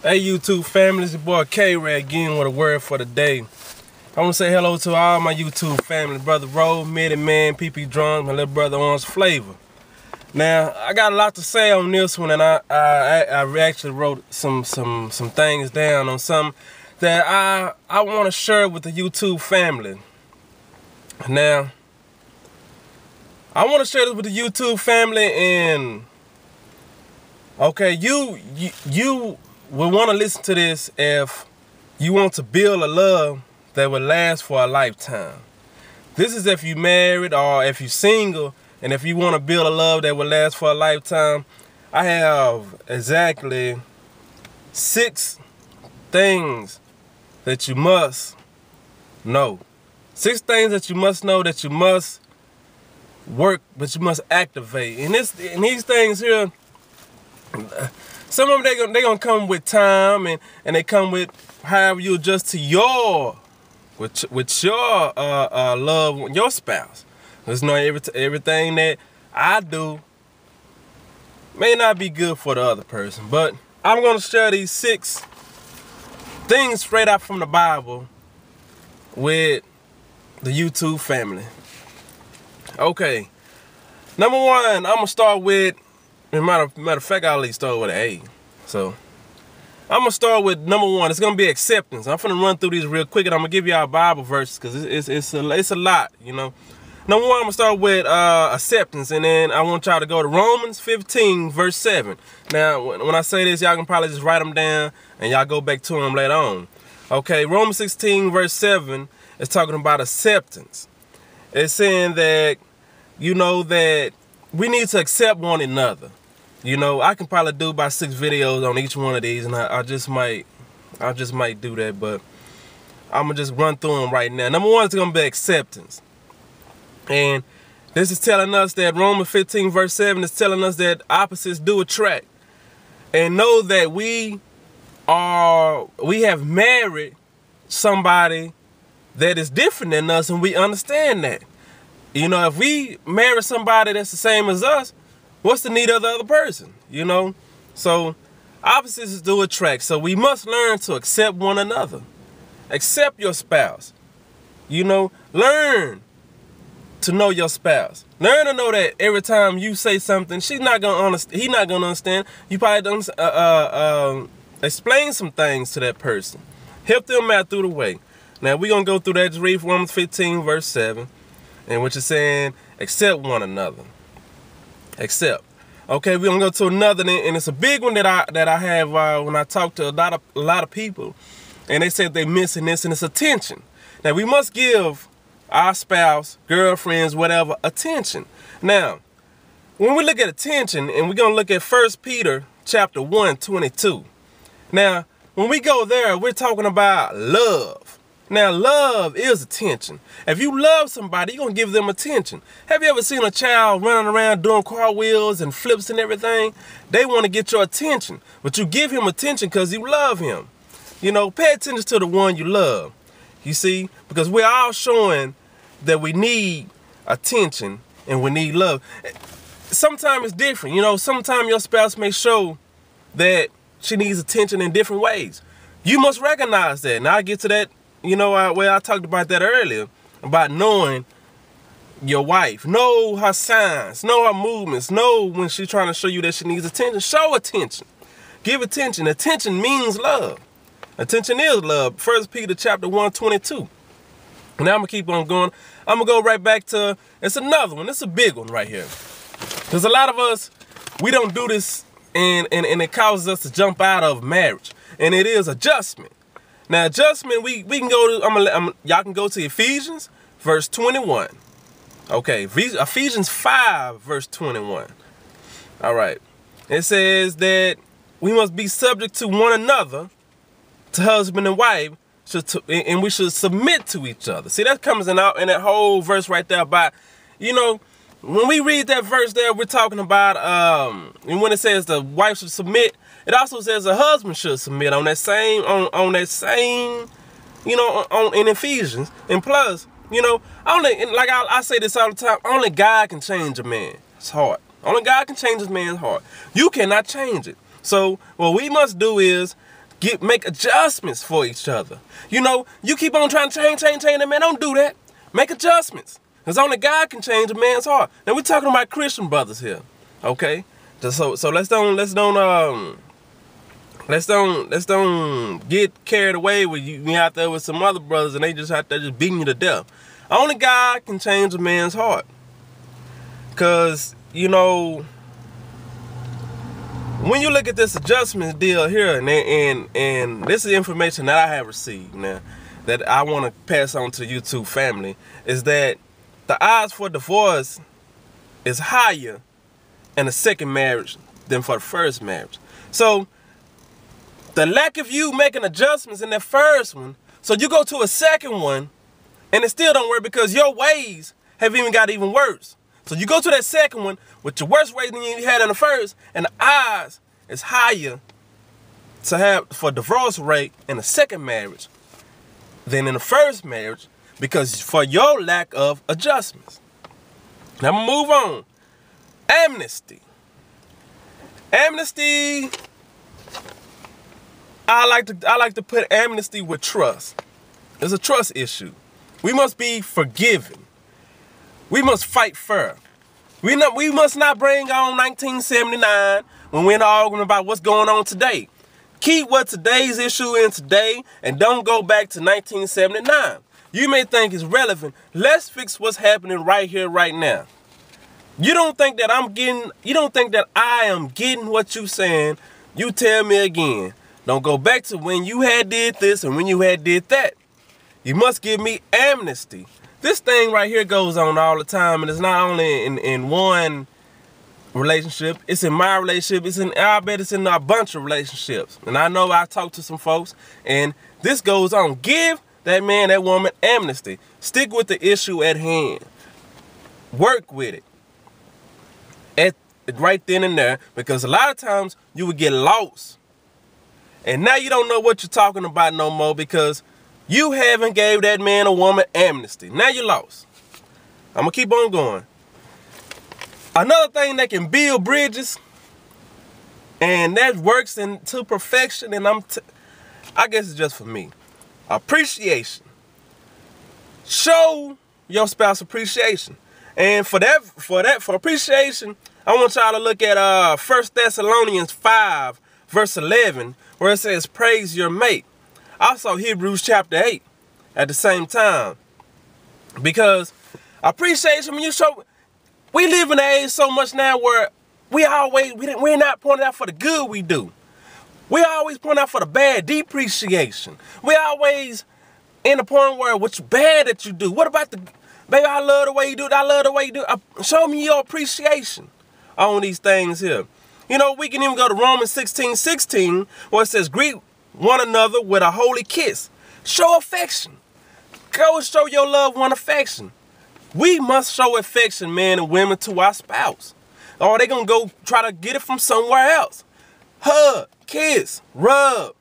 Hey YouTube family, it's your boy K-Ray again with a word for the day. I want to say hello to all my YouTube family, Brother Roll, Mitty Man, PP Drums, my little brother Orange Flavor. Now, I got a lot to say on this one, and I actually wrote some things down on something that I want to share with the YouTube family. Now, I want to share this with the YouTube family, and okay, you will want to listen to this if you want to build a love that will last for a lifetime. This is if you're married or if you're single, and if you want to build a love that will last for a lifetime. I have exactly 6 things that you must know. 6 things that you must know, that you must work, but you must activate. And these things here, some of them they gonna come with time, and they come with however you adjust to your love with your spouse. There's no everything that I do may not be good for the other person, but I'm gonna share these 6 things straight out from the Bible with the YouTube family. Okay, number 1, I'm gonna start with. Matter of fact, I'll at least start with an A. So I'm gonna start with number 1. It's gonna be acceptance. I'm gonna run through these real quick, and I'm gonna give you our Bible verses because it's a lot, you know. Number 1, I'm gonna start with acceptance, and then I want y'all to go to Romans 15 verse 7. Now, when I say this, y'all can probably just write them down, and y'all go back to them later on. Okay, Romans 16 verse 7 is talking about acceptance. It's saying that, you know, that we need to accept one another. You know, I can probably do about 6 videos on each one of these, and I just might do that, but I'm gonna just run through them right now. Number 1 is gonna be acceptance, and this is telling us that Romans 15 verse 7 is telling us that opposites do attract, and know that we have married somebody that is different than us, and we understand that. You know, if we marry somebody that's the same as us, what's the need of the other person, you know? So opposites do attract. So we must learn to accept one another. Accept your spouse. You know, learn to know your spouse. Learn to know that every time you say something, he's not gonna understand. You probably don't explain some things to that person. Help them out through the way. Now we're gonna go through that. Just read Romans 15 verse 7. And which is saying, accept one another. Accept. Okay, we're gonna go to another, and it's a big one that I have when I talk to a lot of people, and they said they're missing this, and it's attention. Now we must give our spouse, girlfriends, whatever, attention. Now, when we look at attention, and we're gonna look at 1 Peter chapter 1:22. Now, when we go there, we're talking about love. Now, love is attention. If you love somebody, you're going to give them attention. Have you ever seen a child running around doing cartwheels and flips and everything? They want to get your attention, but you give him attention because you love him. You know, pay attention to the one you love. You see, because we're all showing that we need attention and we need love. Sometimes it's different. You know, sometimes your spouse may show that she needs attention in different ways. You must recognize that. And I'll get to that. You know, where I talked about that earlier, about knowing your wife, know her signs, know her movements, know when she's trying to show you that she needs attention. Show attention. Give attention. Attention means love. Attention is love. 1 Peter chapter 1:22. Now I'm going to keep on going. I'm going to go right back to, it's another one. It's a big one right here. Because a lot of us, we don't do this, and it causes us to jump out of marriage. And it is adjustment. Now, adjustment, we can go to, y'all can go to Ephesians, verse 21. Okay, Ephesians 5, verse 21. All right. It says that we must be subject to one another, to husband and wife, and we should submit to each other. See, that comes in that whole verse right there about, you know, when we read that verse there, we're talking about, and when it says the wife should submit, it also says the husband should submit on that same, you know, in Ephesians. And plus, you know, like I say this all the time, only God can change a man's heart. Only God can change a man's heart. You cannot change it. So what we must do is make adjustments for each other. You know, you keep on trying to change, and man, don't do that. Make adjustments. Because only God can change a man's heart. Now we're talking about Christian brothers here. Okay? So let's don't get carried away with you out there with some other brothers and they just out there just beating you to death. Only God can change a man's heart. Because, you know, when you look at this adjustment deal here, and this is information that I have received now, that I want to pass on to YouTube family, is that the odds for divorce is higher in a second marriage than for the first marriage. So, the lack of you making adjustments in that first one, so you go to a second one, and it still don't work because your ways have even got even worse. So you go to that second one with your worse ways than you had in the first, and the odds is higher to have for divorce rate in a second marriage than in the first marriage because for your lack of adjustments. Now I'm gonna move on. Amnesty. Amnesty. I like to put amnesty with trust. It's a trust issue. We must be forgiving. We must fight fair. We must not bring on 1979 when we're arguing about what's going on today. Keep what today's issue in today and don't go back to 1979. You may think it's relevant. Let's fix what's happening right here, right now. You don't think that I am getting what you're saying. You tell me again. Don't go back to when you had did this and when you had did that. You must give me amnesty. This thing right here goes on all the time, and it's not only in one relationship. It's in my relationship. I bet it's in a bunch of relationships. And I know I talked to some folks, and this goes on. Give that man, that woman amnesty. Stick with the issue at hand. Work with it. Right then and there, because a lot of times you would get lost. And now you don't know what you're talking about no more because you haven't gave that man or woman amnesty. Now you're lost. I'm going to keep on going. Another thing that can build bridges, and that works into perfection, and I guess it's just for me. Appreciation. Show your spouse appreciation. And for appreciation, I want y'all to look at 1 Thessalonians 5, verse 11, where it says, praise your mate. Also Hebrews chapter 8 at the same time. Because appreciation, when you show, we live in an age so much now where we're not pointing out for the good we do. We always point out for the bad, depreciation. We always in the point where what's bad that you do. What about the, baby, I love the way you do it. I love the way you do it. Show me your appreciation on these things here. You know, we can even go to Romans 16:16, where it says, greet one another with a holy kiss. Show affection. Go show your loved one affection. We must show affection, men and women, to our spouse. Or they're going to go try to get it from somewhere else. Hug, kiss, rub,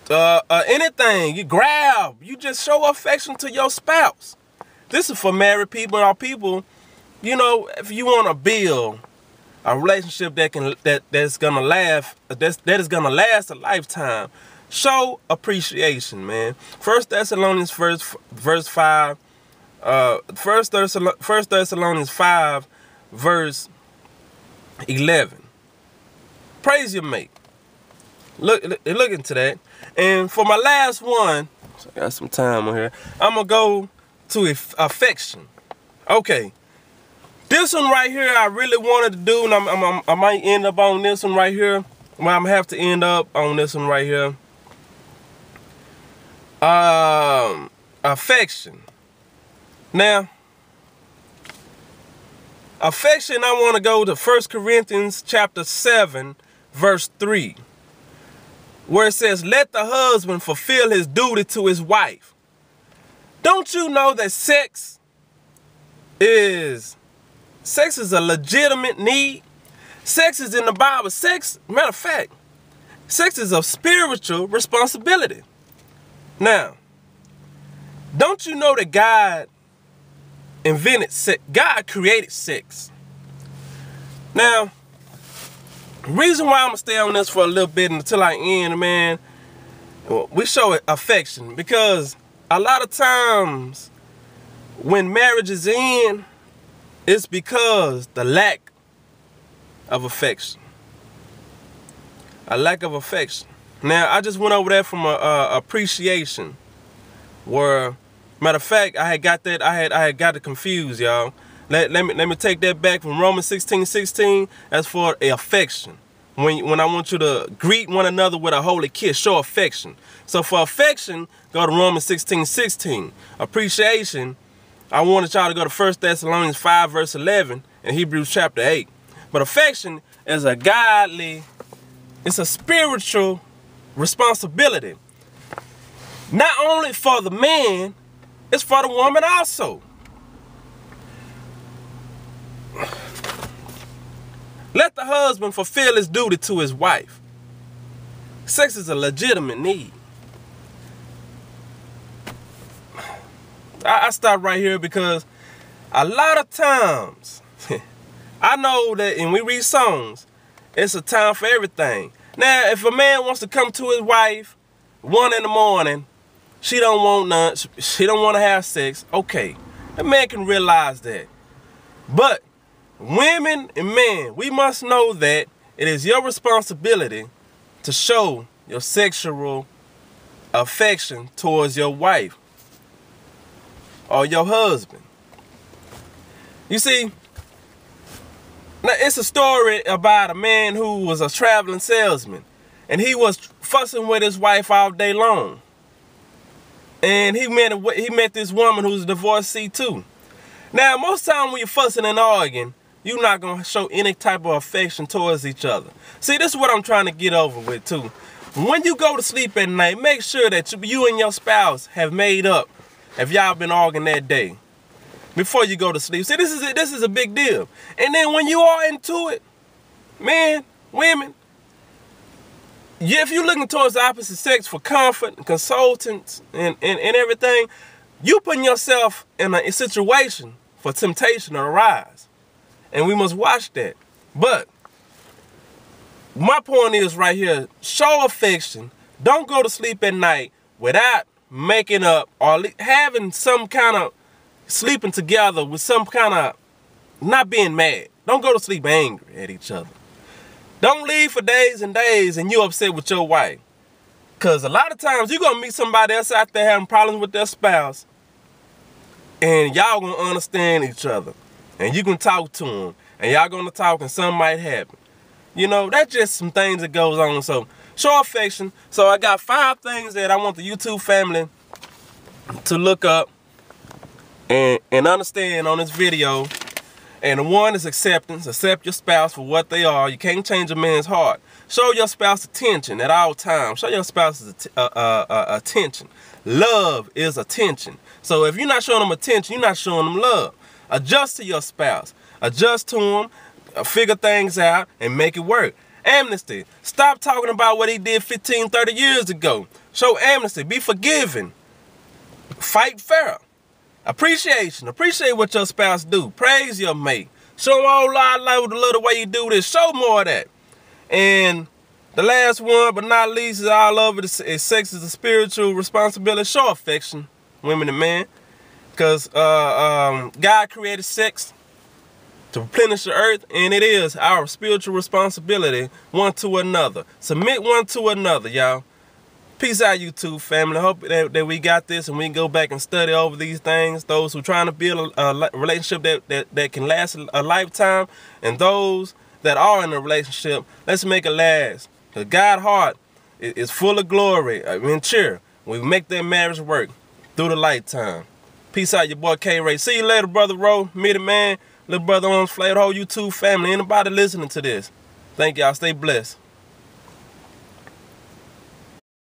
anything. You grab. You just show affection to your spouse. This is for married people or people, you know, if you want to build a relationship that is gonna last a lifetime. Show appreciation, man. 1 Thessalonians 5, verse 11. Praise your mate. Look into that. And for my last one, so I got some time on here. I'm gonna go to affection. Okay. This one right here, I really wanted to do, and I might end up on this one right here. Well, I'm gonna have to end up on this one right here. Affection. Now, affection, I want to go to 1 Corinthians chapter 7, verse 3, where it says, let the husband fulfill his duty to his wife. Don't you know that sex is a legitimate need? Sex is in the Bible. Sex, matter of fact, sex is a spiritual responsibility. Now, don't you know that God invented sex? God created sex. Now, Reason why I'm gonna stay on this for a little bit until I end, man, we show affection, because a lot of times when marriages end, it's because the lack of affection. A lack of affection. Now, I just went over that from a appreciation, where, matter of fact, I had got it confused, y'all. Let me take that back from Romans 16:16. That's for a affection. When I want you to greet one another with a holy kiss, show affection. So for affection, go to Romans 16:16. Appreciation, I wanted y'all to go to 1 Thessalonians 5 verse 11 and Hebrews chapter 8. But affection is a godly, it's a spiritual responsibility. Not only for the man, it's for the woman also. Let the husband fulfill his duty to his wife. Sex is a legitimate need. I stop right here because a lot of times, I know that when we read songs, it's a time for everything. Now, if a man wants to come to his wife 1 in the morning, she don't want none, she don't want to have sex, okay. A man can realize that. But women and men, we must know that it is your responsibility to show your sexual affection towards your wife or your husband. You see, now it's a story about a man who was a traveling salesman, and he was fussing with his wife all day long. And he met this woman who's a divorcee too. Now, most time when you're fussing and arguing, you're not going to show any type of affection towards each other. See, this is what I'm trying to get over with too. When you go to sleep at night, make sure that you and your spouse have made up if y'all been arguing that day before you go to sleep. See, this is a big deal. And then when you are into it, men, women, if you're looking towards the opposite sex for comfort and consultants and everything, you putting yourself in a situation for temptation to arise. And we must watch that. But my point is right here, show affection. Don't go to sleep at night without making up or having some kind of sleeping together with some kind of not being mad. Don't go to sleep angry at each other. Don't leave for days and days and you upset with your wife. Because a lot of times you're going to meet somebody else out there having problems with their spouse, and y'all going to understand each other. And you can talk to them. And y'all going to talk and something might happen. You know, that's just some things that goes on. So, show affection. So, I got 5 things that I want the YouTube family to look up and understand on this video. And the one is acceptance. Accept your spouse for what they are. You can't change a man's heart. Show your spouse attention at all times. Show your spouse attention. Love is attention. So if you're not showing them attention, you're not showing them love. Adjust to your spouse. Adjust to them. Figure things out and make it work. Amnesty. Stop talking about what he did 15, 30 years ago. Show amnesty. Be forgiving. Fight fair. Appreciation. Appreciate what your spouse do. Praise your mate. Show them all I love the way you do this. Show more of that. And the last one, but not least, is all over it. Sex is a spiritual responsibility. Show affection, women and men. Because God created sex to replenish the earth, and it is our spiritual responsibility one to another. Submit one to another, y'all. Peace out, YouTube family. I hope that we got this and we can go back and study over these things. Those who are trying to build a relationship that can last a lifetime, and those that are in a relationship, let's make it last. Because God's heart is full of glory and cheer. We make that marriage work through the lifetime. Peace out, your boy K-Ray. See you later, Brother Ro, me the man, little brother on Flavor, the whole YouTube family, anybody listening to this. Thank y'all. Stay blessed.